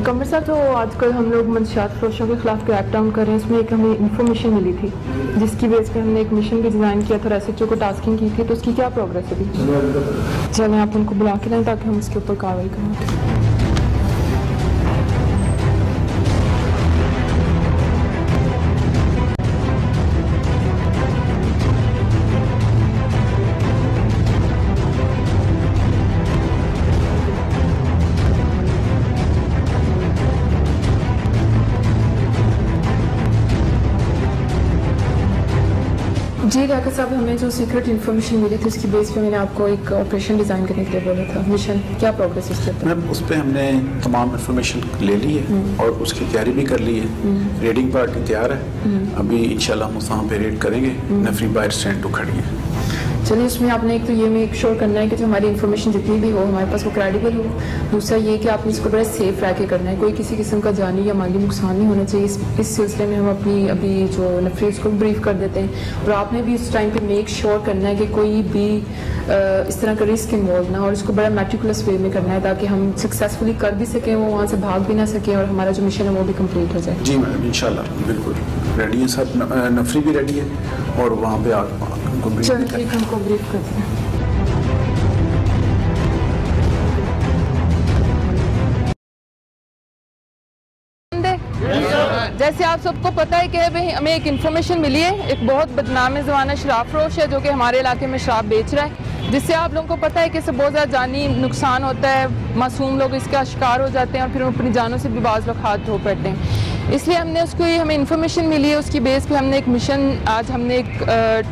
कमर साहब, तो आजकल हम लोग मंशियात फरोशों के खिलाफ क्रैकडाउन कर रहे हैं, उसमें एक हमें इन्फॉर्मेशन मिली थी जिसकी बेस पे हमने एक मिशन भी डिज़ाइन किया था, एसएचओ को टास्किंग की थी, तो उसकी क्या प्रोग्रेस है अभी? चलें आप उनको बुला के लाएं ताकि हम उसके ऊपर कार्रवाई करें। जी डॉक्टर साहब, हमें जो सीक्रेट इन्फॉर्मेशन मिली थी उसकी बेस पे मैंने आपको एक ऑपरेशन डिज़ाइन करने के लिए बोला था। मिशन क्या प्रोग्रेस उसके ऊपर? मैम उस पर हमने तमाम इन्फॉर्मेशन ले ली है और उसकी तैयारी भी कर ली है। रेडिंग पार्टी तैयार है, अभी इंशाल्लाह हम वहाँ पे रेड करेंगे। नफरी बाहर स्टैंड टू खड़ी है। चलिए, उसमें आपने एक तो ये मेक श्योर करना है कि जो हमारी इन्फॉर्मेशन जितनी भी हो हमारे पास वो क्रेडिबल हो। दूसरा ये कि आपने इसको बड़ा सेफ रह के करना है, कोई किसी किस्म का जानी या माली नुकसान नहीं होना चाहिए। इस सिलसिले में हम अपनी अभी जो नफरी उसको ब्रीफ कर देते हैं, और आपने भी उस टाइम पे मेक श्योर करना है कि कोई भी इस तरह का रिस्क इन्वॉल्व ना, और इसको बड़ा मेटिकुलस वे में करना है ताकि हम सक्सेसफुली कर भी सकें, वो वहाँ से भाग भी ना सकें और हमारा जो मिशन है वो भी कम्प्लीट हो जाए। जी मैडम, इंशाल्लाह बिल्कुल रेडी है सब। नफरी भी रेडी है और वहाँ पे हमको ब्रीफ करते हैं। जैसे आप सबको पता है कि भाई हमें एक इन्फॉर्मेशन मिली है, एक बहुत बदनाम ज़माना शराब फरोश है जो कि हमारे इलाके में शराब बेच रहा है, जिससे आप लोगों को पता है कि इससे बहुत ज़्यादा जानी नुकसान होता है, मासूम लोग इसका शिकार हो जाते हैं और फिर अपनी जानों से भी बाज़ लोग हाथ धो पड़ते हैं। इसलिए हमने उसको ये हमें इन्फॉर्मेशन मिली है, उसकी बेस पे हमने एक मिशन, आज हमने एक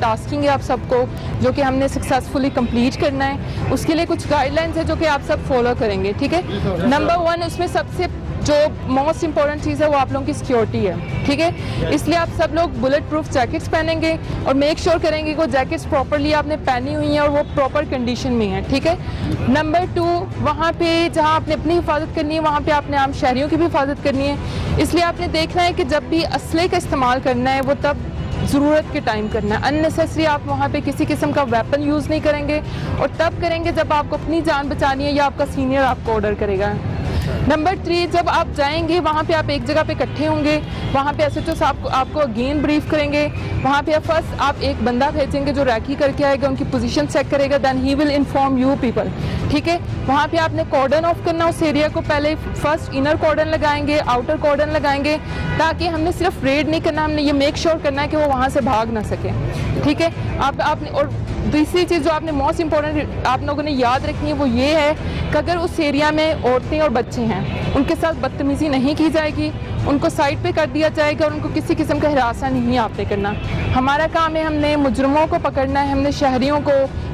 टास्किंग है आप सबको जो कि हमने सक्सेसफुली कंप्लीट करना है। उसके लिए कुछ गाइडलाइंस है जो कि आप सब फॉलो करेंगे, ठीक है। नंबर 1 उसमें सबसे जो मोस्ट इंपॉर्टेंट चीज़ है वो आप लोगों की सिक्योरिटी है, ठीक है। इसलिए आप सब लोग बुलेट प्रूफ जैकेट्स पहनेंगे और मेक श्योर करेंगे कि वो जैकेट्स प्रॉपरली आपने पहनी हुई हैं और वो प्रॉपर कंडीशन में है, ठीक है। नंबर 2, वहाँ पे जहाँ आपने अपनी हिफाजत करनी है वहाँ पे आपने आम शहरियों की भी हिफाजत करनी है। इसलिए आपने देखना है कि जब भी असले का इस्तेमाल करना है वो तब ज़रूरत के टाइम करना है। अननेसेसरी आप वहाँ पे किसी किस्म का वेपन यूज़ नहीं करेंगे और तब करेंगे जब आपको अपनी जान बचानी है या आपका सीनियर आपको ऑर्डर करेगा। नंबर 3, जब आप जाएंगे वहाँ पे आप एक जगह पे इकट्ठे होंगे, वहाँ पे एसएचओ साहब आपको अगेन ब्रीफ करेंगे। वहाँ पे फर्स्ट आप एक बंदा भेजेंगे जो रैकी करके आएगा, उनकी पोजीशन चेक करेगा, then he will inform you people, ठीक है। वहाँ पे आपने कॉर्डन ऑफ करना उस एरिया को, पहले फर्स्ट इनर कॉर्डन लगाएंगे, आउटर कॉर्डन लगाएंगे, ताकि हमने सिर्फ रेड नहीं करना, हमने ये मेक श्योर करना है कि वो वहाँ से भाग ना सके, ठीक है। आपने और दूसरी चीज़ जो आपने मोस्ट इम्पॉर्टेंट आप लोगों ने याद रखनी है वो ये है कि अगर उस एरिया में औरतें और बच्चे हैं उनके साथ बदतमीज़ी नहीं की जाएगी, उनको साइड पे कर दिया जाएगा और उनको किसी किस्म का हिरासा नहीं आपने करना। हमारा काम है हमने मुजरमों को पकड़ना है, हमने शहरियों को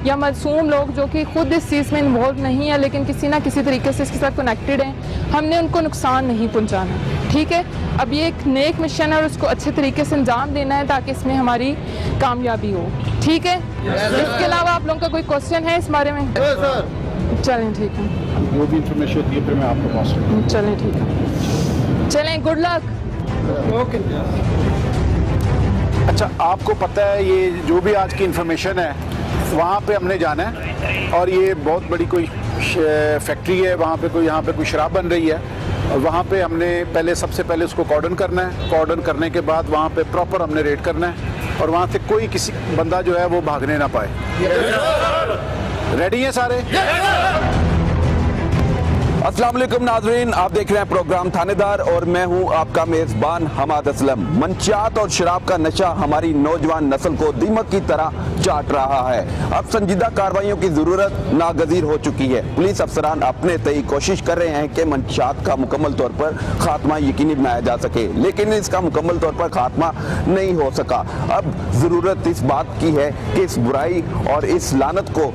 या मासूम लोग जो कि खुद इस चीज़ में इन्वॉल्व नहीं है लेकिन किसी ना किसी तरीके से इसके साथ कनेक्टेड हैं, हमने उनको नुकसान नहीं पहुँचाना, ठीक है। अब ये एक नेक मिशन है और उसको अच्छे तरीके से अंजाम देना है ताकि इसमें हमारी कामयाबी हो, ठीक है। इसके अलावा आप लोगों का कोई क्वेश्चन है इस बारे में? चलें ठीक है, जो भी इंफॉर्मेशन होती है फिर मैं आपको पास करूंगा। चलें ठीक है, चलें, गुड लक। ओके। अच्छा, आपको पता है ये जो भी आज की इन्फॉर्मेशन है वहाँ पे हमने जाना है और ये बहुत बड़ी कोई फैक्ट्री है, वहाँ पे कोई, यहाँ पे कोई शराब बन रही है और वहाँ पे हमने सबसे पहले उसको कॉर्डन करना है। कॉर्डन करने के बाद वहाँ पे प्रॉपर हमने रेड करना है और वहाँ से कोई किसी बंदा जो है वो भागने ना पाए। रेडी हैं सारे? अस्सलाम वालेकुम नाज़रीन, आप देख रहे हैं प्रोग्राम थानेदार और मैं हूं आपका मेज़बान हमाद असलम। मंशियात और शराब का नशा हमारी नौजवान नस्ल को दीमक की तरह चाट रहा है। अब संजीदा कार्रवाइयों की जरूरत नागजीर हो चुकी है। पुलिस अफसरान अपने तय कोशिश कर रहे हैं कि मंशियात का मुकम्मल तौर पर खात्मा यकीनी बनाया जा सके, लेकिन इसका मुकम्मल तौर पर खात्मा नहीं हो सका। अब जरूरत इस बात की है कि इस बुराई और इस लानत को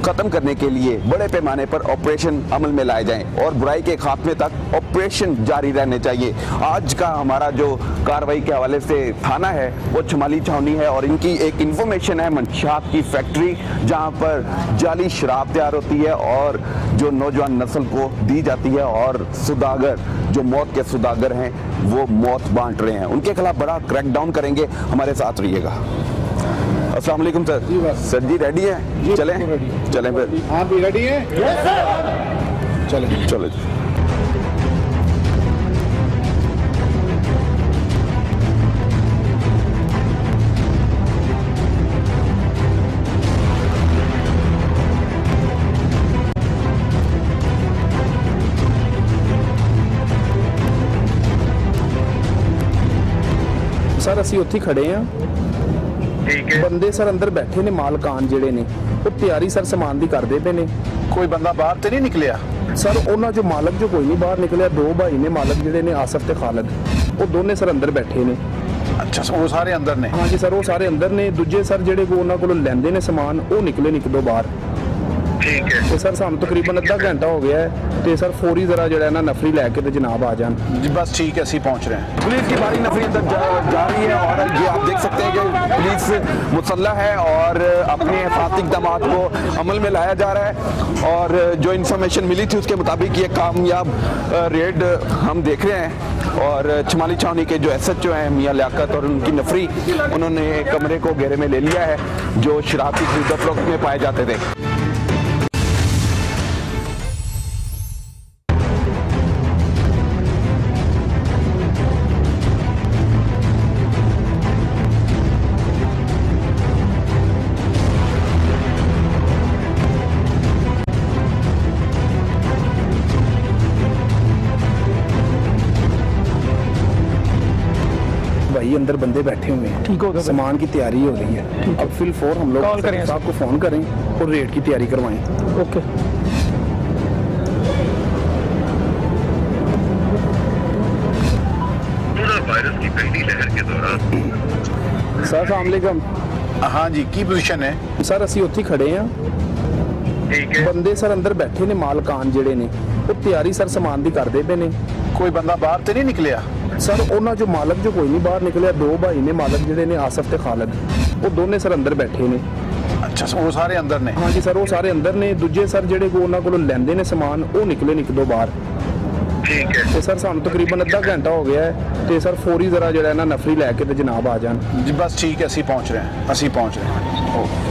खत्म करने के लिए बड़े पैमाने पर ऑपरेशन अमल में लाए जाएं और बुराई के खात्मे तक ऑपरेशन जारी रहने चाहिए। आज का हमारा जो कार्रवाई के हवाले से थाना है वो छमाली छावनी है और इनकी एक इंफॉर्मेशन है मंशियात की फैक्ट्री जहां पर जाली शराब तैयार होती है और जो नौजवान नस्ल को दी जाती है और सुदागर जो मौत के सुदागर हैं वो मौत बांट रहे हैं, उनके खिलाफ बड़ा क्रैकडाउन करेंगे। हमारे साथ रहिएगा। अस्सलाम वालेकुम सर। सर जी रेडी हैं? चलें चलें फिर। आप भी रेडी हैं? चलें चलो जी। सर ਅਸੀਂ ਉੱਥੇ ਖੜੇ ਆ। ठीक है। ਬੰਦੇ ਸਰ ਅੰਦਰ ਬੈਠੇ ਨੇ, ਮਾਲਕਾਨ ਜਿਹੜੇ ਨੇ ਉਹ ਤਿਆਰੀ ਸਰ ਸਮਾਨ ਦੀ ਕਰਦੇ ਪਏ ਨੇ। कोई बंदा बाहर तो नहीं निकलिया? ਸਰ ਉਹਨਾਂ ਚੋਂ ਮਾਲਕ ਜੋ ਕੋਈ ਨਹੀਂ ਬਾਹਰ ਨਿਕਲਿਆ, ਦੋ ਭਾਈ ਨੇ ਮਾਲਕ ਜਿਹੜੇ ਨੇ ਆਸਫ ਤੇ ਖਾਲਦ, ਉਹ ਦੋਨੇ ਸਰ ਅੰਦਰ ਬੈਠੇ ਨੇ। अच्छा, वो सारे अंदर ने? ਹਾਂਜੀ ਸਰ ਉਹ ਸਾਰੇ ਅੰਦਰ ਨੇ। ਦੂਜੇ ਸਰ ਜਿਹੜੇ ਕੋ ਉਹਨਾਂ ਕੋਲੋਂ ਲੈਂਦੇ ਨੇ ਸਮਾਨ ਉਹ ਨਿਕਲੇ ਇੱਕ ਦੋ ਬਾਹਰ। ठीक है। ਤੇ ਸਰ ਸਾਨੂੰ ਤਕਰੀਬਨ ਅੱਧਾ ਘੰਟਾ ਹੋ ਗਿਆ ਹੈ ਤੇ ਸਰ ਫੌਰੀ ਜ਼ਰਾ ਜਿਹੜਾ ਨਾ ਨਫਰੀ ਲੈ ਕੇ ਤੇ जनाब आ जान जी बस ठीक है, ਅਸੀਂ पहुंच रहे हैं। पुलिस की भारी नफरी अंदर जा रही है और ये आप देख सकते हैं कि पुलिस मुसल्लह है और अपने हिफाजती इक़दामात को अमल में लाया जा रहा है। और जो इन्फॉर्मेशन मिली थी उसके मुताबिक ये कामयाब रेड हम देख रहे हैं। और चमाली छावनी के जो SHO हैं मियां लियाकत और उनकी नफरी, उन्होंने कमरे को घेरे में ले लिया है जो शराब की खरीद फरोख्त में पाए जाते थे। भाई अंदर बंदे बैठे हुए हैं, ठीक हो गया, सामान की तैयारी हो रही है। अब फिल फोर हम लोग कॉल करें साहब को फोन करें और रेड की तैयारी करवाएं। ओके। वायरस की पहली लहर के दौरान सर अस्सलाम वालेकुम। हाँ जी, की पोजीशन है? सर ਅਸੀਂ ਉੱਥੇ ਖੜੇ ਆ। ठीक है। ਬੰਦੇ ਸਰ ਅੰਦਰ ਬੈਠੇ ਨੇ, ਮਾਲਕਾਨ ਜਿਹੜੇ ਨੇ ਉਹ ਤਿਆਰੀ ਸਰ ਸਮਾਨ ਦੀ ਕਰਦੇ ਪਏ ਨੇ। कोई बंदा बाहर तो नहीं निकलिया? ਸਰ ਉਹਨਾਂ ਚੋਂ ਮਾਲਕ ਜੋ ਕੋਈ ਨਹੀਂ ਬਾਹਰ ਨਿਕਲਿਆ, ਦੋ ਭਾਈ ਨੇ ਮਾਲਕ ਜਿਹੜੇ ਨੇ ਆਸਫ ਤੇ ਖਾਲਦ, ਉਹ ਦੋਨੇ ਸਰ ਅੰਦਰ ਬੈਠੇ ਨੇ। अच्छा, वो सारे अंदर ने? ਹਾਂਜੀ ਸਰ ਉਹ ਸਾਰੇ ਅੰਦਰ ਨੇ। ਦੂਜੇ ਸਰ ਜਿਹੜੇ ਕੋ ਉਹਨਾਂ ਕੋਲੋਂ ਲੈਂਦੇ ਨੇ ਸਮਾਨ ਉਹ ਨਿਕਲੇ ਇੱਕ ਦੋ ਬਾਹਰ। ठीक है। ਤੇ ਸਰ ਸਾਨੂੰ ਤਕਰੀਬਨ ਅੱਧਾ ਘੰਟਾ ਹੋ ਗਿਆ ਹੈ ਤੇ ਸਰ ਫੌਰੀ ਜ਼ਰਾ ਜਿਹੜਾ ਨਾ ਨਫਰੀ ਲੈ ਕੇ ਤੇ जनाब आ जान। जी बस ठीक है, ਅਸੀਂ पहुंच रहे हैं। ਅਸੀਂ पहुंच रहे हैं। ओके।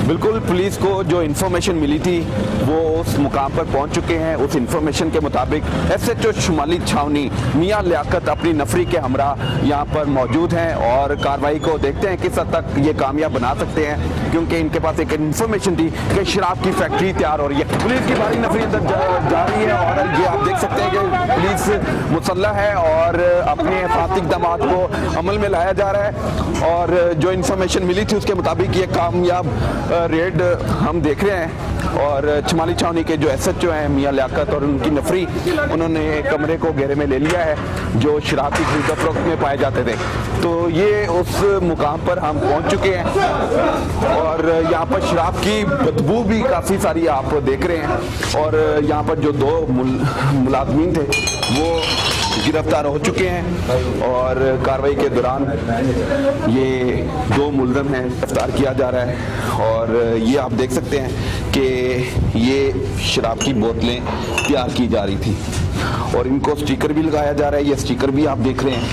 बिल्कुल, पुलिस को जो इन्फॉर्मेशन मिली थी वो उस मुकाम पर पहुंच चुके हैं। उस इन्फॉर्मेशन के मुताबिक SHO शुमाली छावनी मियां लियाकत अपनी नफरी के हमरा यहां पर मौजूद हैं और कार्रवाई को देखते हैं किस हद तक ये कामयाब बना सकते हैं, क्योंकि इनके पास एक इन्फॉर्मेशन थी कि शराब की फैक्ट्री तैयार हो रही है। पुलिस की भारी नफरी अंदर जा रही है और ये आप देख सकते हैं कि पुलिस मुसल्लह है और अपने हिफाजती इक़दामात को अमल में लाया जा रहा है। और जो इन्फॉर्मेशन मिली थी उसके मुताबिक ये कामयाब रेड हम देख रहे हैं। और चमाली छावनी के जो SHO हैं मियां लियाकत और उनकी नफरी, उन्होंने कमरे को घेरे में ले लिया है जो शराब की खरीद फरोख्त में पाए जाते थे। तो ये उस मुकाम पर हम पहुंच चुके हैं और यहाँ पर शराब की बदबू भी काफ़ी सारी आप देख रहे हैं। और यहाँ पर जो दो मुलाजमीन थे वो गिरफ्तार हो चुके हैं और कार्रवाई के दौरान ये दो मुलज़म हैं गिरफ्तार किया जा रहा है। और ये आप देख सकते हैं कि ये शराब की बोतलें तैयार की जा रही थी और इनको स्टिकर भी लगाया जा रहा है। ये स्टिकर भी आप देख रहे हैं,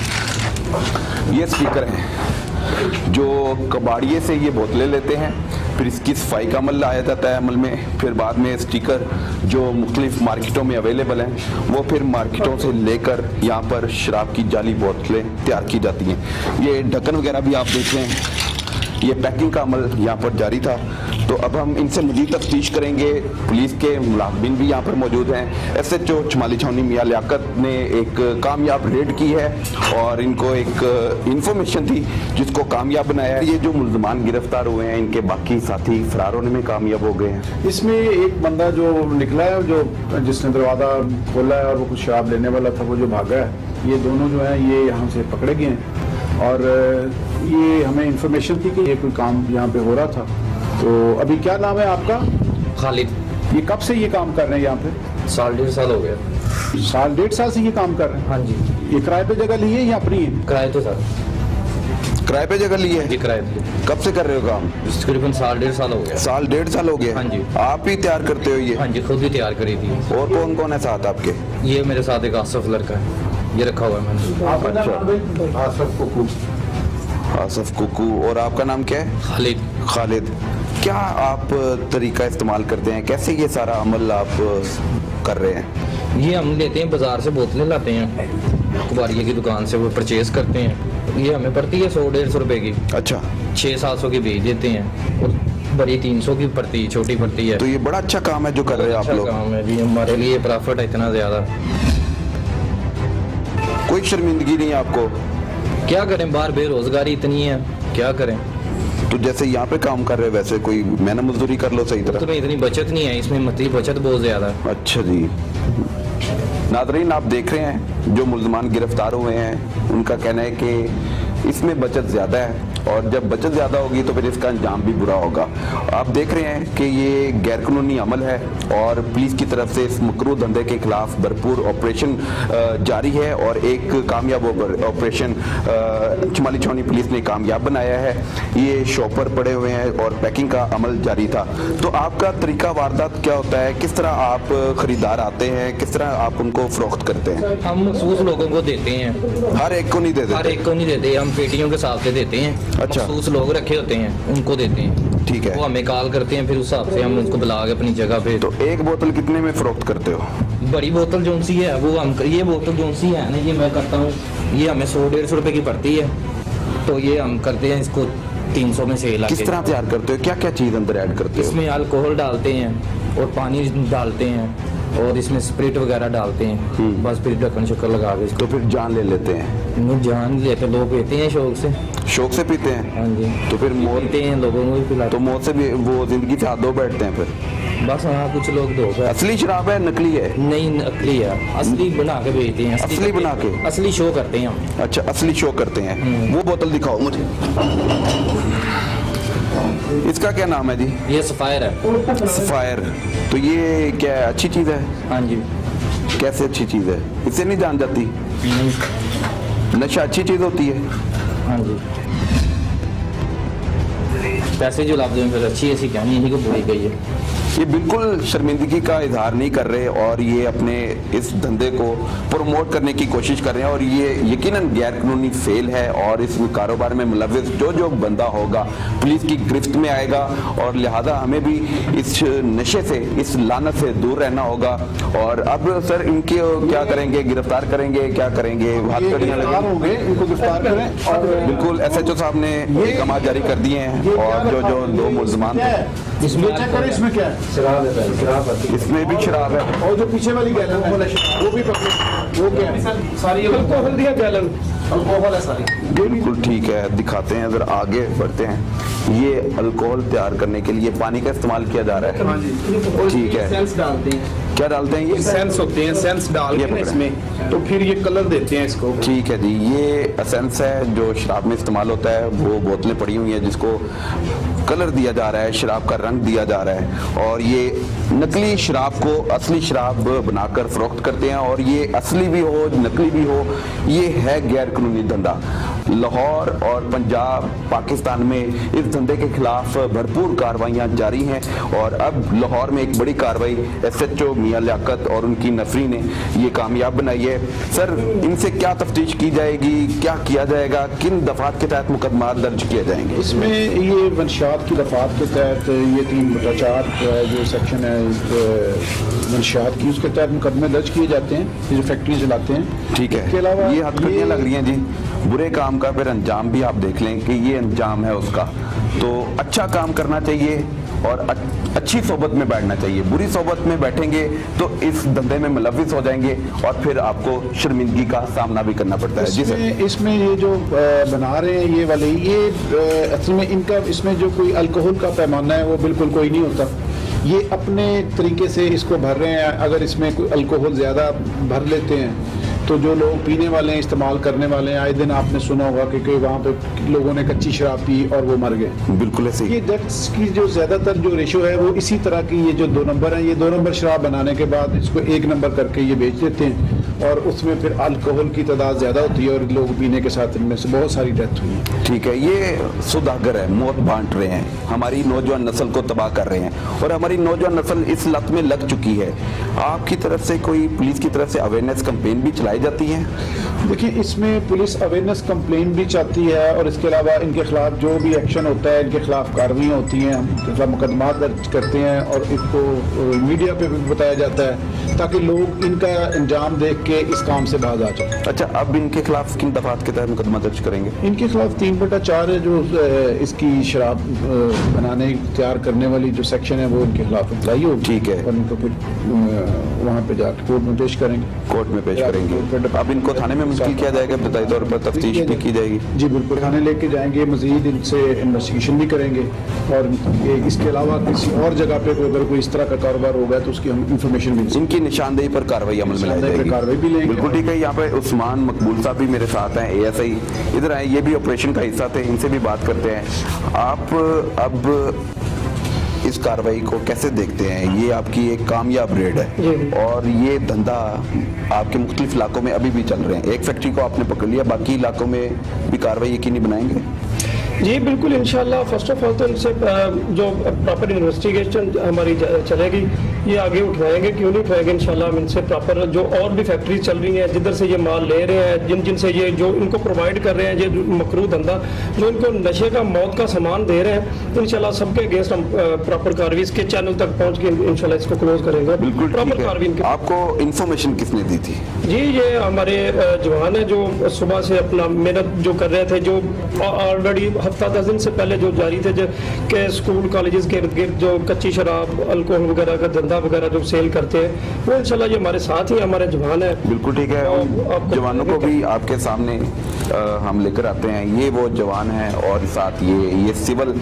ये स्टिकर हैं जो कबाड़िए से ये बोतलें लेते हैं, फिर इसकी सफाई का अमल लाया जाता है अमल में, फिर बाद में स्टिकर जो मुख्तलिफ मार्केटों में अवेलेबल हैं वो फिर मार्केटों से लेकर यहाँ पर शराब की जाली बोतलें तैयार की जाती हैं। ये ढक्कन वगैरह भी आप देख रहे हैं, ये पैकिंग का अमल यहाँ पर जारी था। तो अब हम इनसे मज़ीद तफ्तीश करेंगे। पुलिस के मुलाज़िमीन भी यहाँ पर मौजूद हैं। SHO चमाली छावनी मियां लियाकत ने एक कामयाब रेड की है और इनको एक इन्फॉर्मेशन थी जिसको कामयाब बनाया है। ये जो मुलज़मान गिरफ्तार हुए हैं इनके बाकी साथी फरार होने में कामयाब हो गए हैं। इसमें एक बंदा जो निकला है, जो जिसने दरवाज़ा खोला है और वो कुछ शराब लेने वाला था, वो जो भागा है, ये दोनों जो है ये यहाँ से पकड़े गए हैं। और ये हमें इन्फॉर्मेशन थी कि ये कोई काम यहाँ पे हो रहा था। तो अभी क्या नाम है आपका? खालिद। ये कब से ये काम कर रहे हैं यहाँ पे? 1.5 साल हो गया। 1.5 साल से ये काम कर रहे हैं? हाँ जी। ये किराए पे जगह ली है या अपनी है? किराए पे सर। किराए पे जगह ली है जी, किराए पे। कब से कर रहे हो काम? तकरीबन 1.5 साल हो गया। 1.5 साल हो गए? हाँ जी। आप ही तैयार करते हो ये? हाँ जी, खुद ही तैयार करी थी। और कौन कौन है साथ आपके? ये मेरे साथ एक आसफ लड़का है, ये रखा हुआ है मैंने। आसफ को खूब। आसफ कुकू। और आपका नाम क्या है? खालिद। खालिद, क्या आप तरीका इस्तेमाल करते हैं, कैसे ये सारा अमल आप कर रहे हैं? ये हम लेते हैं बाजार से, बोतलें लाते हैं कुबारिया की दुकान से, वो परचेज करते हैं। ये हमें पड़ती है 100-150 रुपए की। अच्छा। 600-700 की बेच देते हैं और बड़ी 300 की पड़ती है, छोटी पड़ती है। तो ये बड़ा अच्छा काम है जो कर रहे हैं आप लोग। काम है जी, हमारे लिए प्रॉफिट है इतना ज्यादा। कोई शर्मिंदगी नहीं आपको? क्या करें, बाहर बेरोजगारी इतनी है, क्या करें। तो जैसे यहाँ पे काम कर रहे हैं वैसे कोई मेहनत मजदूरी कर लो सही तरह। तो इतनी बचत नहीं है इसमें, मतलब बचत बहुत ज्यादा है। अच्छा जी। नादरीन, आप देख रहे हैं जो मुल्ज़मान गिरफ्तार हुए हैं उनका कहना है कि इसमें बचत ज़्यादा है और जब बचत ज़्यादा होगी तो फिर इसका अंजाम भी बुरा होगा। आप देख रहे हैं कि ये गैरकानूनी अमल है और पुलिस की तरफ से इस मकरू धंधे के खिलाफ भरपूर ऑपरेशन जारी है और एक कामयाब ऑपरेशन चिमाली छावनी पुलिस ने कामयाब बनाया है। ये शॉपर पड़े हुए हैं और पैकिंग का अमल जारी था। तो आपका तरीका वारदात क्या होता है, किस तरह आप खरीदार आते हैं, किस तरह आप उनको फरोख्त करते हैं? हम मखसूस लोगों को देते हैं, हर एक को नहीं देते? हर एक को नहीं देते, हम पेटियों के हिसाब से देते हैं। अच्छा। मखसूस लोग रखे होते हैं उनको देते हैं। ठीक है। वो हमें कॉल करते हैं, फिर उस हिसाब से हम उनको बुला के अपनी जगह पे। तो एक बोतल कितने में फरोख्त करते हो? बड़ी बोतल जो सी है वो हम, ये बोतल जो सी है ना, ये मैं करता हूँ, ये हमें 100-150 रुपए की पड़ती है। तो ये हम करते हैं इसको 300 में सेल। किस तरह तैयार करते हो, क्या क्या चीज अंदर ऐड करते हो? इसमें अल्कोहल डालते हैं और पानी डालते हैं और इसमें स्प्रिट वगैरह डालते हैं। बस फिर ढक्कन शक्कर लगा के इसको तो फिर जान ले लेते हैं? नहीं, जान लेते लोग पीते हैं शौक से। शौक से पीते हैं? हाँ जी। तो फिर मौत पीते हैं, लोगों को भी पिलाते। तो मौत से भी वो जिंदगी से हाथ धो बैठते हैं फिर? बस हाँ, कुछ लोग दो। असली शराब है नकली है? नहीं, नकली है, असली बना के बेचते हैं। असली बना के? असली शो करते हैं हम। अच्छा, असली शो करते हैं। वो बोतल दिखाओ मुझे। इसका क्या नाम है जी? ये सफायर है। सफायर। तो ये क्या है, अच्छी चीज है? हाँ जी। कैसे अच्छी चीज है, इससे नहीं जान जाती? नशा अच्छी चीज होती है? हाँ जी। पैसे जो लाभ दें फिर अच्छी ऐसी क्या नहीं, इन्हीं को बुरी गई है। ये बिल्कुल शर्मिंदगी का इजहार नहीं कर रहे और ये अपने इस धंधे को प्रमोट करने की कोशिश कर रहे हैं और ये यकीनन गैर कानूनी फेल है और इस कारोबार में मुलव्विस जो बंदा होगा पुलिस की गिरफ्त में आएगा और लिहाजा हमें भी इस नशे से, इस लानत से दूर रहना होगा। और अब सर इनके क्या करेंगे, गिरफ्तार करेंगे, क्या करेंगे? गिरफ्तार होंगे, इनको गिरफ्तार करें। और बिल्कुल SHO साहब ने इकदाम जारी कर दिए हैं और जो 2 मुल्ज़मान थे इसमें चेक करें, इसमें क्या है? शराब है, इसमें भी शराब है और जो पीछे वाली गैलन वो भी पकड़े। वो क्या है? सारी अल्कोहल दिया गैलन, अल्कोहल है सारी। बिल्कुल ठीक है, दिखाते हैं, अगर आगे बढ़ते हैं। ये अल्कोहल तैयार करने के लिए पानी का इस्तेमाल किया जा रहा है। ठीक है। सेंस डालते हैं। क्या डालते हैं? ये सेंस होते हैं, सेंस डाल के इसमें तो फिर ये कलर देते हैं इसको। ठीक है जी। ये एसेंस है जो शराब में इस्तेमाल होता है। वो बोतलें पड़ी हुई हैं जिसको कलर दिया जा रहा है, शराब का रंग दिया जा रहा है और ये नकली शराब को असली शराब बनाकर फरोख्त करते हैं और ये असली भी हो नकली भी हो, ये है गैर कानूनी धंधा। लाहौर और पंजाब, पाकिस्तान में इस धंधे के खिलाफ भरपूर कार्रवाइयाँ जारी हैं और अब लाहौर में एक बड़ी कार्रवाई SHO मियां लियाकत और उनकी नफरी ने ये कामयाब बनाई है। सर, इनसे क्या तफ्तीश की जाएगी, क्या किया जाएगा, किन दफात के तहत मुकदमा दर्ज किए जाएंगे? इसमें ये मंशियात की दफात के तहत ये 3/4 जो सेक्शन है मंशियात की, उसके तहत मुकदमे दर्ज किए जाते हैं, ये जो फैक्ट्री चलाते हैं। ठीक है। इसके अलावा ये हथकड़ियाँ लग रही हैं जी। बुरे काम का फिर अंजाम भी आप देख लें कि ये अंजाम है उसका। तो अच्छा काम करना चाहिए और अच्छी सोबत में बैठना चाहिए। बुरी सोबत में बैठेंगे तो इस धंधे में मुलव्विस हो जाएंगे और फिर आपको शर्मिंदगी का सामना भी करना पड़ता है। इसमें ये जो बना रहे हैं ये वाले, ये असल में इनका इसमें जो कोई अल्कोहल का पैमाना है वो बिल्कुल कोई नहीं होता। ये अपने तरीके से इसको भर रहे हैं। अगर इसमें कोई अल्कोहल ज़्यादा भर लेते हैं तो जो लोग पीने वाले हैं, इस्तेमाल करने वाले हैं, आए दिन आपने सुना होगा कि वहाँ पे लोगों ने कच्ची शराब पी और वो मर गए। बिल्कुल ऐसे। ये ड्रग्स की जो ज़्यादातर जो रेशो है वो इसी तरह की, ये जो 2 नंबर है, ये 2 नंबर शराब बनाने के बाद इसको 1 नंबर करके ये बेच देते हैं और उसमें फिर अल्कोहल की तादाद ज़्यादा होती है और लोग पीने के साथ इनमें से बहुत सारी डेथ हुई है। ठीक है, ये सौदागर है, मौत बांट रहे हैं, हमारी नौजवान नस्ल को तबाह कर रहे हैं और हमारी नौजवान नस्ल इस लत में लग चुकी है। आपकी तरफ से कोई पुलिस की तरफ से अवेयरनेस कैंपेन भी चलाई जाती है? देखिए, इसमें पुलिस अवेयरनेस कंप्लेन भी चाहती है और इसके अलावा इनके खिलाफ जो भी एक्शन होता है, इनके खिलाफ कार्रवाइयाँ होती हैं, हम इनके खिलाफ मुकदमा दर्ज करते हैं और इसको मीडिया पे भी बताया जाता है ताकि लोग इनका अंजाम देख के इस काम से बाज आ जाए। अच्छा, अब इनके खिलाफ किन दफात के तहत मुकदमा दर्ज करेंगे? इनके खिलाफ 3/4 है जो इसकी शराब बनाने तैयार करने वाली जो सेक्शन है वो इनके खिलाफ अप्लाई होगी। ठीक है, और इनको फिर वहाँ पे जाकर कोर्ट में पेश करेंगे। कोर्ट में पेश करेंगे। अब इनको थाने में मुंतकिल किया जाएगा, बताई तौर पर तफ्तीश भी की जाएगी? जी बिल्कुल, थाने लेके जाएंगे, मजीद इनसे इन्वेस्टिगेशन भी करेंगे और इसके अलावा किसी और जगह पे अगर कोई इस तरह का कारोबार होगा तो उसकी हम इंफॉर्मेशन भी, इनकी निशानदेही पर कार्रवाई अमल में लाई जाएगी, कार्रवाई भी लेंगे। बिल्कुल ठीक है। यहाँ पे उस्मान मकबूल साहब भी मेरे साथ हैं, ASI इधर आए, ये भी ऑपरेशन का हिस्सा थे, इनसे भी बात करते हैं। आप अब इस कार्रवाई को कैसे देखते हैं? ये आपकी एक कामयाब रेड है और ये धंधा आपके मुख्तलिफ इलाकों में अभी भी चल रहे हैं। एक फैक्ट्री को आपने पकड़ लिया, बाकी इलाकों में भी कार्रवाई यकीनी बनाएंगे? जी बिल्कुल, इंशाल्लाह। फर्स्ट ऑफ ऑल तो इनसे जो प्रॉपर इन्वेस्टिगेशन हमारी चलेगी ये आगे उठवाएंगे, क्यों नहीं उठवाएंगे। इंशाल्लाह हम इनसे प्रॉपर जो और भी फैक्ट्री चल रही हैं जिधर से ये माल ले रहे हैं, जिनसे ये जो इनको प्रोवाइड कर रहे हैं, ये मकरू धंधा जो इनको नशे का मौत का सामान दे रहे हैं, तो इंशाल्लाह सबके अगेंस्ट हम प्रॉपर कार्रवाई इसके चैनल तक पहुँच के इंशाल्लाह इसको क्लोज करेंगे। बिल्कुल प्रॉपर कार्रवाई। आपको इन्फॉर्मेशन किसने दी थी? जी ये हमारे जवान है जो सुबह से अपना मेहनत जो कर रहे थे, जो ऑलरेडी हफ्ता 10 दिन से पहले जो जारी थे, जो के स्कूल कॉलेजेस के इर्द गिर्द जो कच्ची शराब, अल्कोहल वगैरह का धंधा वगैरह जो सेल करते हैं, वो इंशाल्लाह ये हमारे साथ ही हमारे जवान है। बिल्कुल ठीक है। उन जवानों को भी आपके सामने हम लेकर आते हैं। ये वो जवान हैं और साथ ये सिविल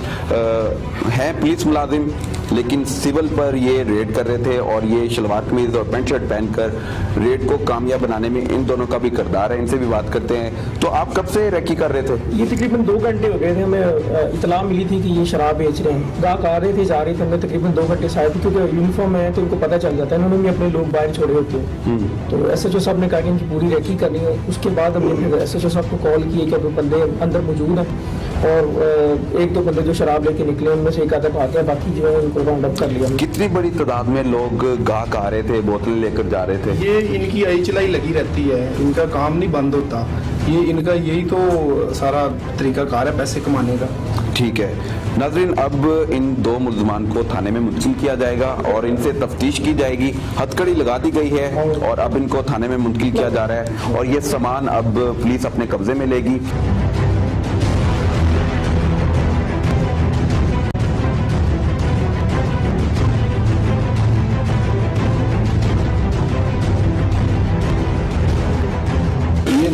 हैं, पुलिस मुलाजिम, लेकिन सिविल पर ये रेड कर रहे थे और ये शलवार कमीज और पैंट शर्ट पहनकर रेड को कामयाब बनाने में इन दोनों का भी किरदार है। इनसे भी बात करते हैं। तो आप कब से रेकी कर रहे थे? ये तकरीबन 2 घंटे हो गए थे, हमें इतला मिली थी कि ये शराब बेच रहे हैं। गाहक आ रहे थे, जा रहे थे, हमें तकरीबन 2 घंटे से आए थे, क्योंकि यूनिफॉर्म है तो इनको पता चल जाता है, इन्होंने भी अपने लोग बाहर छोड़े होते हैं। तो SHO साहब ने कहा कि इनकी पूरी रेकी करनी है। उसके बाद हमने SHO साहब को कॉल किए कि बंदे अंदर मौजूद हैं और 1-2 बंदे जो शराब लेके निकले उनमें से एक आधा भाग गया, बाकी जो है उनको राउंड अप कर लिया। कितनी बड़ी तादाद में लोग गाहक आ रहे थे, बोतलें लेकर जा रहे थे? ये इनकी आई चलाई लगी रहती है, इनका काम नहीं बंद होता। ये इनका यही तो सारा तरीकाकार है पैसे कमाने का। ठीक है नाज़रीन, अब इन 2 मुल्ज़मान को थाने में मुंतकिल किया जाएगा और इनसे तफ्तीश की जाएगी। हथकड़ी लगा दी गई है और अब इनको थाने में मुंतकिल किया जा रहा है और ये सामान अब पुलिस अपने कब्जे में लेगी।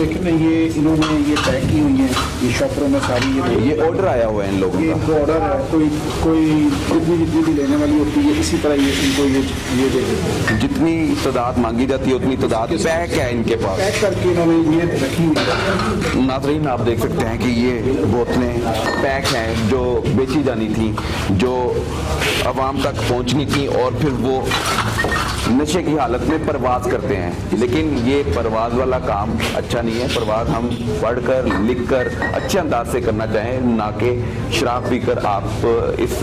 लेकिन ये इन्होंने ये पैक की हुई है, ये शॉपरों में सारी ये ऑर्डर आया हुआ है इन लोगों का। इनको ऑर्डर है, कोई जितनी भी लेने वाली होती है इसी तरह ये इनको ये दे देते हैं। जितनी तादाद मांगी जाती है उतनी तादाद पैक है इनके पास, पैक करके इन्होंने ये रखी हुई है। नाज़रीन आप देख सकते हैं कि ये बोतलें पैक हैं जो बेची जानी थी, जो आवाम तक पहुंचनी थी और फिर वो नशे की हालत में परवाज करते हैं। लेकिन ये परवाज वाला काम अच्छा नहीं है। परवाज हम पढ़कर लिखकर अच्छे अंदाज से करना चाहें, ना कि शराब पीकर आप इस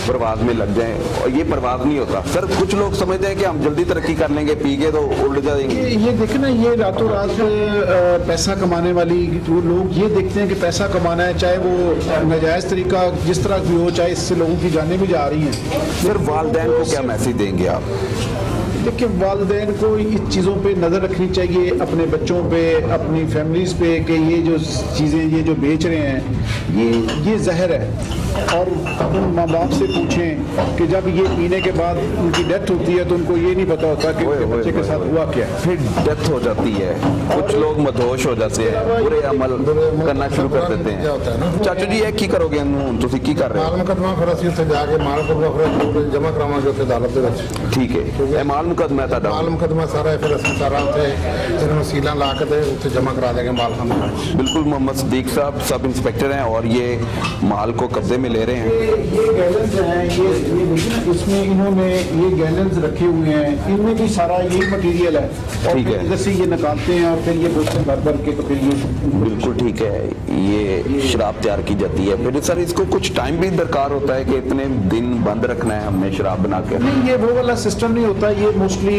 परवाज में लग जाएं, और ये परवाज नहीं होता। सर कुछ लोग समझते हैं कि हम जल्दी तरक्की कर लेंगे, पी के तो उड़ जाएंगे। ये देखें ना, ये रातों रात पैसा कमाने वाली वो लोग ये देखते हैं कि पैसा कमाना है, चाहे वो नाजायज तरीका जिस तरह भी हो, चाहे इससे लोगों की जानें भी जा रही हैं। फिर वालिदैन को क्या मैसेज देंगे आप? देखिए, वालिदैन को इस चीज़ों पे नज़र रखनी चाहिए, अपने बच्चों पे, अपनी फैमिलीज़ पे, कि ये जो चीज़ें ये जो बेच रहे हैं ये जहर है। और उन माँ बाप से पूछें कि जब ये पीने के बाद उनकी डेथ होती है तो उनको ये नहीं पता होता कि उनके बच्चे के साथ हुआ क्या है। फिर डेथ हो जाती है, कुछ लोग मदहोश हो जाते हैं, बुरे अमल करना शुरू कर देते हैं। चाचू जी ये की करोगे तुसी की कर रहे हो? मुकदमा फिर असं उत्थे जाके माल जमा करावांगे उत्थे अदालत दे विच। ठीक है, माल मुकदमा था माल मुकदमा सारा फिर असं सारा उत्थे सीला ला के उत्थे जमा करा देंगे माल खाने। बिल्कुल, मोहम्मद सदीक साहब सब इंस्पेक्टर हैं और ये माल को कब्जे में ले रहे हैं। ये गैलन्स हैं, ये देखिए ना, इसमें इन्होंने ये गैलन्स रखे हुए हैं, इनमें भी सारा यही मटेरियल है और ठीक है, इधर से ये निकालते हैं और फिर ये बोतल भर भर के तो फिर ये बिल्कुल ठीक है, ये शराब तैयार की जाती है। फिर सर इसको कुछ टाइम भी दरकार होता है कि इतने दिन बंद रखना है हमने शराब बना के? नहीं, ये वो वाला सिस्टम नहीं होता। ये मोस्टली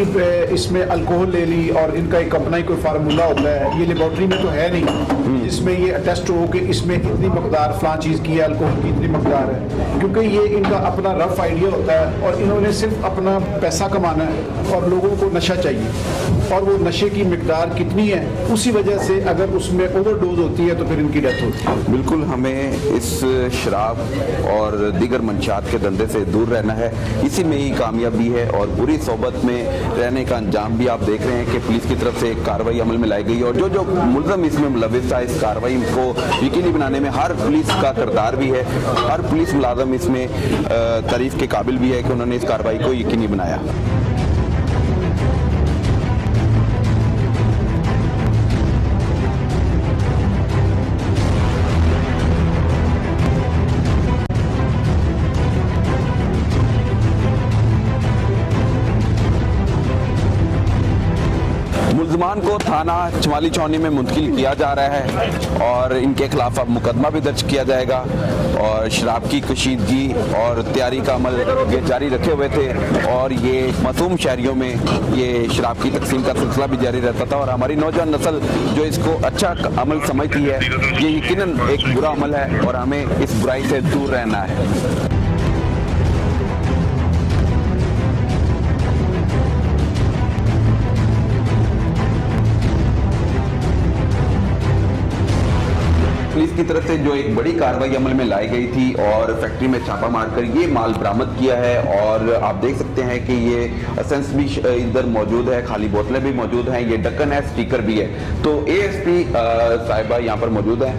इसमें अल्कोहल ले ली और इनका एक अपना ही कोई फार्मूला होता है, ये लेबोरेटरी में तो है नहीं जिसमें ये अटेस्ट हो कि इसमें इतनी मकदार फलां चीज़ की है, अल्कोहल की इतनी मकदार है, क्योंकि ये इनका अपना रफ आइडिया होता है और इन्होंने सिर्फ अपना पैसा कमाना है और लोगों को नशा चाहिए और वो नशे की मकदार कितनी है उसी वजह से अगर उसमें ओवरडोज होती है तो फिर इनकी डेथ होती है। बिल्कुल, हमें इस शराब और दीगर मंशात के धंधे से दूर रहना है, इसी में ही कामयाबी है और बुरी सोबत में रहने का अंजाम भी आप देख रहे हैं कि पुलिस की तरफ से एक कार्रवाई अमल में लाई गई और जो मुलजम इसमें मुलविस था इस कार्रवाई को यकीनी बनाने में हर पुलिस का किरदार भी है, हर पुलिस मुलाजम इसमें तारीफ के काबिल भी है कि उन्होंने इस कार्रवाई को यकीनी बनाया। मुल्ज़िमान को थाना चमाली छावनी में मुंतकिल किया जा रहा है और इनके खिलाफ अब मुकदमा भी दर्ज किया जाएगा और शराब की कशीदगी और तैयारी का अमल ये जारी रखे हुए थे और ये मासूम शहरियों में ये शराब की तकसीम का सिलसिला भी जारी रहता था और हमारी नौजवान नस्ल जो इसको अच्छा अमल समझती है, ये यकीनन एक बुरा अमल है और हमें इस बुराई से दूर रहना है। पुलिस की तरफ से जो एक बड़ी कार्रवाई अमल में लाई गई थी और फैक्ट्री में छापा मारकर ये माल बरामद किया है और आप देख सकते हैं कि ये एसेंस भी इधर मौजूद है, खाली बोतलें भी मौजूद हैं, ये ढक्कन है, स्टिकर भी है। तो एएसपी साहिबा यहाँ पर मौजूद हैं,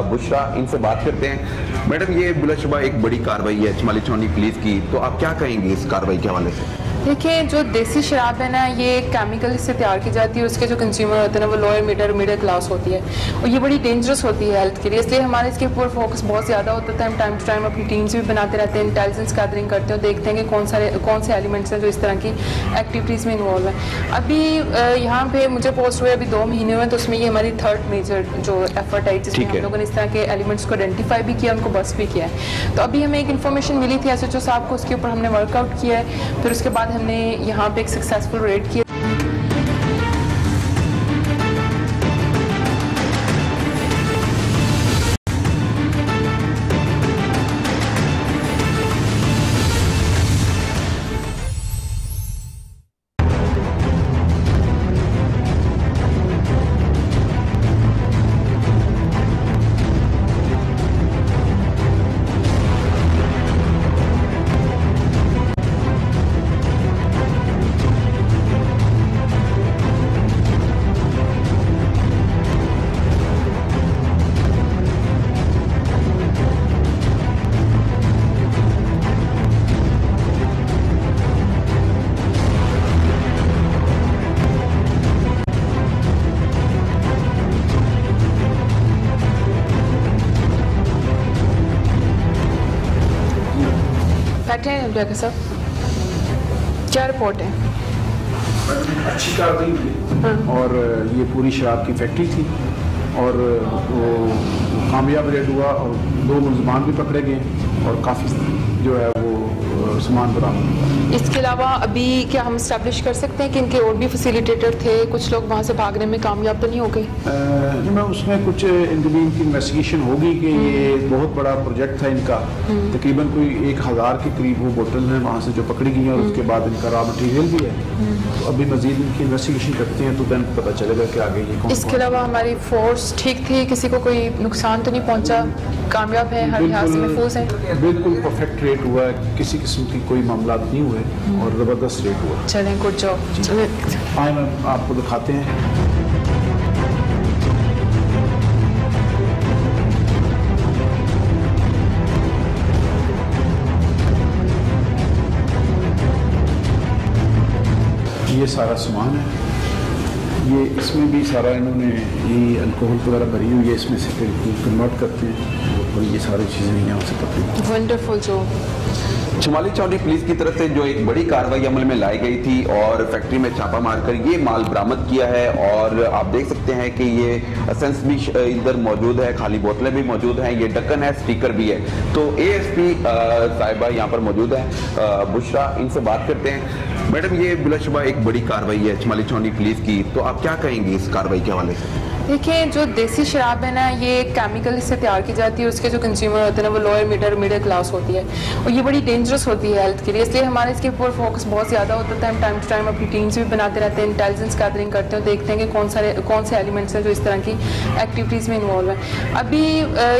बुशरा, इनसे बात करते हैं। मैडम, ये बिलाशुबा एक बड़ी कार्रवाई है चमाली छावनी पुलिस की, तो आप क्या कहेंगे इस कार्रवाई के हवाले से? देखिए, जो देसी शराब है ना, ये केमिकल से तैयार की जाती है, उसके जो कंज्यूमर होते हैं ना वो लोअर मिडिल क्लास होती है और ये बड़ी डेंजरस होती है हेल्थ के लिए, इसलिए हमारे इसके ऊपर फोकस बहुत ज़्यादा होता है। हम टाइम टू टाइम अपनी टीम्स भी बनाते रहते हैं, इंटेलिजेंस गैदरिंग करते हैं, देखते हैं कि कौन से एलिमेंट्स हैं जो इस तरह की एक्टिविटीज़ में इन्वॉल्व हैं। अभी यहाँ पे मुझे पोस्ट हुए अभी 2 महीने हुए, तो उसमें ये हमारी 3rd मेजर जो एफर्ट है जिसमें हम लोगों ने इस तरह के एलिमेंट्स को आइडेंटिफाई भी किया, उनको बस्ट भी किया है। तो अभी हमें एक इन्फॉर्मेशन मिली थी SHO साहब को, उसके ऊपर हमने वर्कआउट किया है, फिर उसके बाद हमने यहाँ पे एक सक्सेसफुल रेड किया। सर, क्या रिपोर्ट है? अच्छी कार्रवाई हुई और ये पूरी शराब की फैक्ट्री थी और वो कामयाब रेड हुआ और 2 मुल्ज़िमान भी पकड़े गए और काफ़ी जो है वो सामान बरामद हुआ। इसके अलावा अभी क्या हम इस्टेब्लिश कर सकते हैं कि इनके और भी फैसिलिटेटर थे, कुछ लोग वहाँ से भागने में कामयाब तो नहीं हो गए? मैं उसमें कुछ इनकी इन्वेस्टिगेशन होगी कि ये बहुत बड़ा प्रोजेक्ट था इनका, तकरीबन कोई 1000 के करीब वो बोतल हैं वहाँ से जो पकड़ी गई हैं और उसके बाद इनका रॉ मटीरियल भी है। तो अभी मजीद इनकी इन्वेस्टिगेशन करते हैं तो देन पता चलेगा कि आगे ये कौन। इसके अलावा हमारी फोर्स ठीक थी, किसी को कोई नुकसान तो नहीं पहुँचा, कामयाब है, हर लिहाज से महफूज है? बिल्कुल परफेक्ट रेट हुआ है, किसी किस्म की कोई मामला नहीं हुए और ज़बरदस्त रेट हुआ। चलें, गुड जॉब। आए मैं आपको दिखाते हैं। ये सारा सामान है, ये इसमें भी सारा इन्होंने ये अल्कोहल वगैरह भरी हुई है, इसमें से फिर कन्वर्ट करते हैं और ये सारी चीज़ें यहाँ से पकड़ी। वंडरफुल जो शमाली चौंडी पुलिस की तरफ से जो एक बड़ी कार्रवाई अमल में लाई गई थी और फैक्ट्री में छापा मारकर ये माल बरामद किया है और आप देख सकते हैं कि ये एसेंस भी इधर मौजूद है, खाली बोतलें भी मौजूद हैं, ये ढक्कन है, स्टिकर भी है। तो एएसपी साहिबा यहाँ पर मौजूद है, बुशरा, इनसे बात करते हैं। मैडम, ये बिलाशुबा एक बड़ी कार्रवाई है शमाली चौंडी पुलिस की, तो आप क्या कहेंगे इस कार्रवाई के हवाले से? देखिए, जो देसी शराब है ना, ये केमिकल से तैयार की जाती है, उसके जो कंज्यूमर होते हैं ना वो लोअर मिडिल क्लास होती है और ये बड़ी डेंजरस होती है हेल्थ के लिए, इसलिए हमारे इसके ऊपर फोकस बहुत ज़्यादा होता है। हम टाइम टू टाइम अपनी टीम्स भी बनाते रहते हैं, इंटेलिजेंस गैदरिंग करते हैं, देखते हैं कि कौन से एलिमेंट्स हैं जो इस तरह की एक्टिविटीज़ में इन्वॉल्व हैं। अभी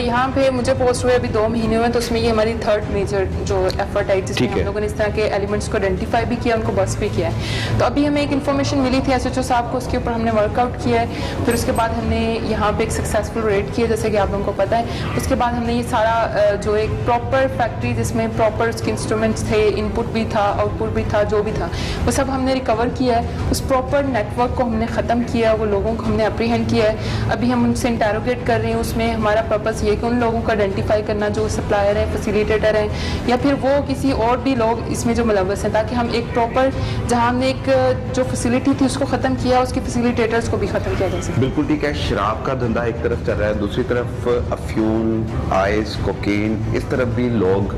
यहाँ पे मुझे पोस्ट हुए अभी 2 महीने हुए, तो उसमें ये हमारी 3rd मेजर जो एफर्ट है जिसमें हम लोगों ने इस तरह के एलिमेंट्स को आइडेंटिफाई भी किया, उनको बस भी किया है। तो अभी हमें एक इन्फॉर्मेशन मिली थी SHO साहब को, उसके ऊपर हमने वर्कआउट किया है, फिर उसके बाद हमने यहाँ एक सक्सेसफुल रेड किया, जैसे कि आप लोगों को पता है। उसके बाद हमने ये सारा जो एक प्रॉपर फैक्ट्री जिसमें प्रॉपर उसके इंस्ट्रूमेंट्स थे, इनपुट भी था, आउटपुट भी था, जो भी था वो सब हमने रिकवर किया है। उस प्रॉपर नेटवर्क को हमने ख़त्म किया, वो लोगों को हमने अप्रीहेंड किया है। अभी हम उनसे इंटेरोगेट कर रहे हैं, उसमें हमारा पर्पस ये है कि उन लोगों को आइडेंटिफाई करना जो सप्लायर है, फैसिलिटेटर हैं, या फिर वो किसी और भी लोग इसमें जो मुलव्वस हैं, ताकि हम एक प्रॉपर जहाँ हमने एक जो फैसिलिटी थी उसको ख़त्म किया, उसके फैसिलिटेटर्स को भी ख़त्म किया जा सके। बिल्कुल ठीक है। शराब का धंधा एक तरफ चल रहा है, दूसरी तरफ अफ्यून, आइस, कोकीन, इस तरफ भी लोग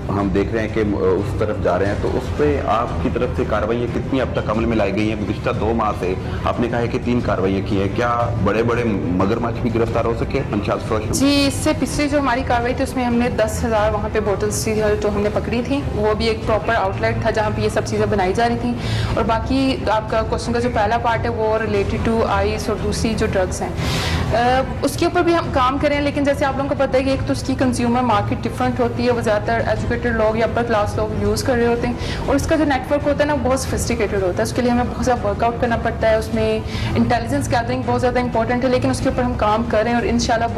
हम देख रहे हैं कि उस तरफ जा रहे हैं। तो उस पर आपकी तरफ से कार्रवाइयाँ कितनी अब तक अमल में लाई गई हैं? पिछले 2 माह से आपने कहा है कि 3 कार्रवाइयाँ की हैं, क्या बड़े बड़े मगरमच्छ भी गिरफ्तार हो सके पंचायत फरोश? जी, इससे पिछली जो हमारी कार्रवाई थी उसमें हमने 10,000 वहाँ पे बोटल्स जो हमने पकड़ी थी, वो भी एक प्रॉपर आउटलेट था जहाँ पे ये सब चीज़ें बनाई जा रही थी। और बाकी आपका क्वेश्चन का जो पहला पार्ट है वो रिलेटेड टू आइस और दूसरी जो ड्रग्स हैं उसके ऊपर भी हम काम करें, लेकिन जैसे आप लोगों को पता है कि एक तो उसकी कंज्यूमर मार्केट डिफरेंट होती है, वो ज़्यादातर एजुकेटेड लोग या अपर क्लास लोग यूज़ कर रहे होते हैं, और उसका जो नेटवर्क होता है ना बहुत सोफिस्टिकेटेड होता है। उसके लिए हमें बहुत ज़्यादा वर्कआउट करना पड़ता है, उसमें इंटेलिजेंस गैदरिंग बहुत ज़्यादा इंपॉर्टेंट है, लेकिन उसके ऊपर हम काम कर रहे हैं और इंशाल्लाह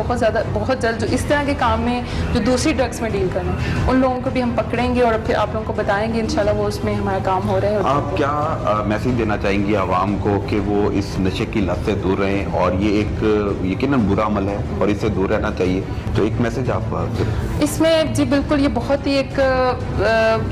बहुत जल्द जो इस तरह के काम में जो दूसरी ड्रग्स में डील कर रहे हैं उन लोगों को भी हम पकड़ेंगे और फिर आप लोगों को बताएंगे इंशाल्लाह वो उसमें हमारा काम हो रहा है। आप क्या मैसेज देना चाहेंगी आवाम को कि वो इस नशे की लत से दूर रहें, और ये एक यकीनन बुरा अमल है और इससे दूर रहना चाहिए, तो एक मैसेज आप इसमें? जी बिल्कुल, ये बहुत ही एक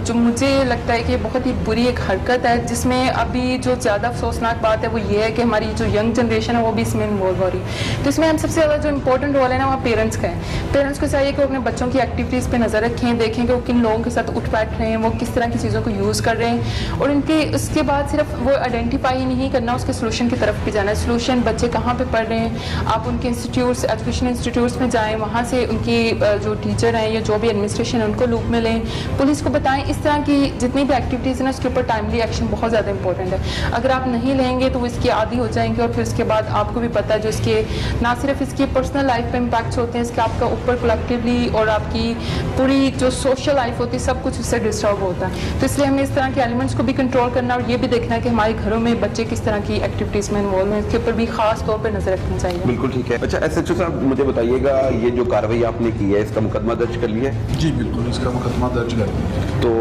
जो मुझे लगता है कि बहुत ही बुरी एक हरकत है, जिसमें अभी जो ज़्यादा अफसोसनाक बात है वो ये है कि हमारी जो यंग जनरेशन है वो भी इसमें इन्वॉल्व हो रही है। तो इसमें हम सबसे ज़्यादा जो इंपॉर्टेंट रोल है ना वहाँ पेरेंट्स का है। पेरेंट्स को चाहिए कि वो अपने बच्चों की एक्टिविटीज़ पर नज़र रखें, देखें कि वो किन लोगों के साथ उठ बैठ रहे हैं, वो किस तरह की चीज़ों को यूज़ कर रहे हैं, और उनके उसके बाद सिर्फ वो आइडेंटिफाई ही नहीं करना, उसके सोल्यूशन की तरफ भी जाना है। सोल्यूशन बच्चे कहाँ पे पढ़ रहे हैं, आप उनके इंस्टीट्यूट्स, एजुकेशन इंस्टीट्यूट्स में जाएं, वहाँ से उनकी जो टीचर हैं या जो भी एडमिनिस्ट्रेशन है उनको लूप में लें, पुलिस को बताएं। इस तरह की जितनी भी एक्टिविटीज़ हैं ना उसके ऊपर टाइमली एक्शन बहुत ज़्यादा इंपॉर्टेंट है। अगर आप नहीं लेंगे तो वो इसके आदी हो जाएंगे, और फिर उसके बाद आपको भी पता है जो इसके ना सिर्फ इसके पर्सनल लाइफ पे इम्पैक्ट्स होते हैं, इसके आपका ऊपर कलेक्टिवली और आपकी पूरी जो सोशल लाइफ होती है सब कुछ उससे डिस्टर्ब होता है। तो इसलिए हमें इस तरह के एलिमेंट्स को भी कंट्रोल करना और ये भी देखना है कि हमारे घरों में बच्चे किस तरह की एक्टिविटीज़ में इन्वॉल्व हैं, इसके ऊपर भी खास तौर पर नजर रखनी चाहिए। बिल्कुल ठीक है। अच्छा SHO साहब, मुझे बताइएगा ये जो कार्रवाई आपने की है इसका मुकदमा दर्ज कर लिया है? जी बिल्कुल, इसका मुकदमा दर्ज कर लिया। तो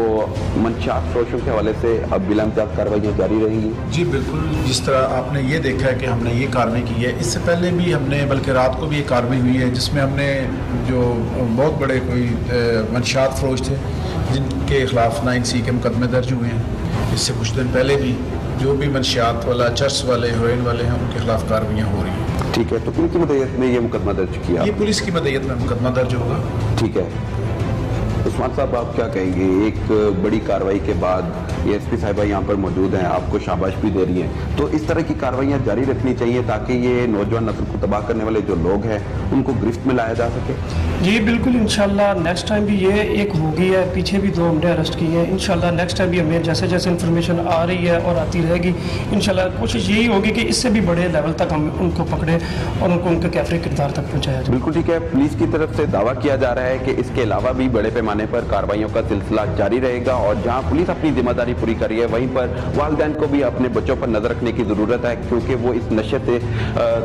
मंशात फरोशों के हवाले से अब बिलामजात कार्रवाइयाँ जारी रहेंगी? जी बिल्कुल, जिस तरह आपने ये देखा है कि हमने ये कार्रवाई की है, इससे पहले भी हमने बल्कि रात को भी एक कार्रवाई हुई है जिसमें हमने जो बहुत बड़े कोई मंशात फरोश थे जिनके खिलाफ 9C के मुकदमे दर्ज हुए हैं। इससे कुछ दिन पहले भी जो भी मंशियात वाला, चर्च वाले, हेरोइन वाले हैं उनके खिलाफ कार्रवाइयाँ हो रही हैं। ठीक है, तो किनकी मदयत में ये मुकदमा दर्ज किया? ये पुलिस की मदयत में मुकदमा दर्ज होगा। ठीक है। उस्मान साहब, आप क्या कहेंगे? एक बड़ी कार्रवाई के बाद एएसपी साहिबा यहाँ पर मौजूद हैं, आपको शाबाश भी दे रही हैं, तो इस तरह की कार्रवाइयाँ जारी रखनी चाहिए ताकि ये नौजवान नस्ल को तबाह करने वाले जो लोग हैं उनको गिरफ्त में लाया जा सके? जी बिल्कुल, इंशाल्लाह नेक्स्ट टाइम भी ये एक होगी है। पीछे भी 2 हमने अरेस्ट किए हैं। इंशाल्लाह नेक्स्ट टाइम भी हमें जैसे जैसे इन्फॉर्मेशन आ रही है और आती रहेगी, इंशाल्लाह कोशिश यही होगी कि इससे भी बड़े लेवल तक हम उनको पकड़ें और उनको उनके कैफरे किरदार तक पहुँचाया जाए। बिल्कुल ठीक है। पुलिस की तरफ से दावा किया जा रहा है कि इसके अलावा भी बड़े पैमाने पर कार्रवाइयों का सिलसिला जारी रहेगा, और जहाँ पुलिस अपनी जिम्मेदारी पूरी कर रही है वहीं पर वालिदैन को भी अपने बच्चों पर नजर रखने की जरूरत है, क्योंकि वो इस नशे से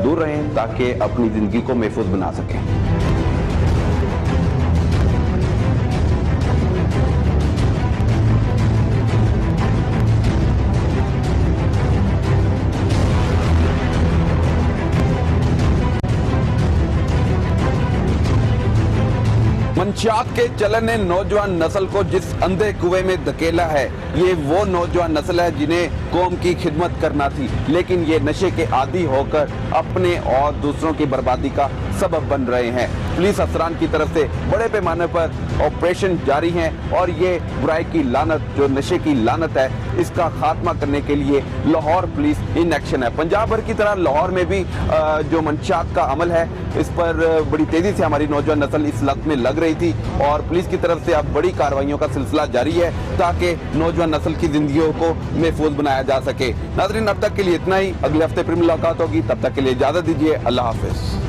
दूर रहें ताकि अपनी जिंदगी को महफूज बना सकें। मंशात के चलन ने नौजवान नस्ल को जिस अंधे कुएं में धकेला है, ये वो नौजवान नस्ल है जिन्हें कौम की खिदमत करना थी, लेकिन ये नशे के आदी होकर अपने और दूसरों की बर्बादी का सबब बन रहे हैं। पुलिस अफसरान की तरफ से बड़े पैमाने पर ऑपरेशन जारी है और ये बुराई की लानत, जो नशे की लानत है, इसका खात्मा करने के लिए लाहौर पुलिस इन एक्शन है। पंजाब भर की तरह लाहौर में भी जो मंशात का अमल है, इस पर बड़ी तेजी से हमारी नौजवान नस्ल इस लत में लग रही थी और पुलिस की तरफ से अब बड़ी कार्रवाइयों का सिलसिला जारी है ताकि नौजवान नस्ल की जिंदगियों को महफूज बनाया जा सके। नाज़रीन, अब तक के लिए इतना ही। अगले हफ्ते फिर मुलाकात होगी, तब तक के लिए इजाजत दीजिए। अल्लाह हाफिज।